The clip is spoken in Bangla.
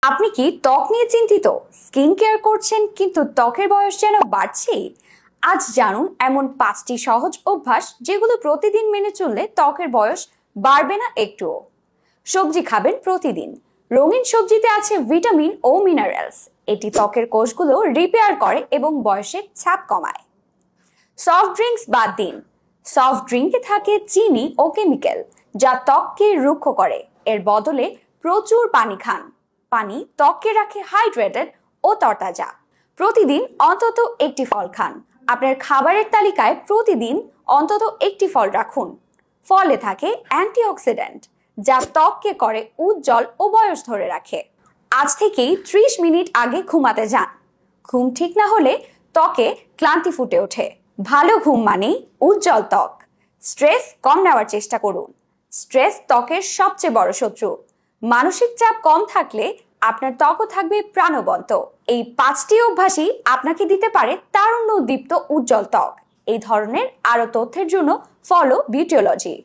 আপনি কি ত্বক নিয়ে চিন্তিত? স্কিন কেয়ার করছেন কিন্তু ত্বকের বয়স যেন বাড়ছে? আজ জানুন এমন 5টি সহজ অভ্যাস যেগুলো প্রতিদিন মেনে চললে ত্বকের বয়স বাড়বে না একটুও। সবজি খাবেন প্রতিদিন। রঙিন সবজিতে আছে ভিটামিন ও মিনারেলস। এটি ত্বকের কোষগুলো রিপেয়ার করে এবং বয়সের ছাপ কমায়। সফট ড্রিঙ্কস বাদ দিন। সফট ড্রিঙ্কে থাকে চিনি ও কেমিক্যাল, যা ত্বককে রুক্ষ করে। এর বদলে প্রচুর পানি খান। পানি ত্বককে রাখে হাইড্রেটেড ও তরতাজা। প্রতিদিন অন্তত একটি ফল খান। আপনার খাবারের তালিকায় প্রতিদিন অন্তত একটি ফল রাখুন। ফলে থাকে অ্যান্টিঅক্সিডেন্ট, যা ত্বককে করে উজ্জ্বল ও বয়স ধরে রাখে। আজ থেকেই 30 মিনিট আগে ঘুমাতে যান। ঘুম ঠিক না হলে ত্বকে ক্লান্তি ফুটে ওঠে। ভালো ঘুম মানেই উজ্জ্বল ত্বক। স্ট্রেস কম নেওয়ার চেষ্টা করুন। স্ট্রেস ত্বকের সবচেয়ে বড় শত্রু। মানসিক চাপ কম থাকলে আপনার ত্বকও থাকবে প্রাণবন্ত। এই 5টি অভ্যাসই আপনাকে দিতে পারে তারুণ্য দীপ্ত উজ্জ্বল ত্বক। এই ধরনের আরো তথ্যের জন্য ফলো বিউটিওলজি।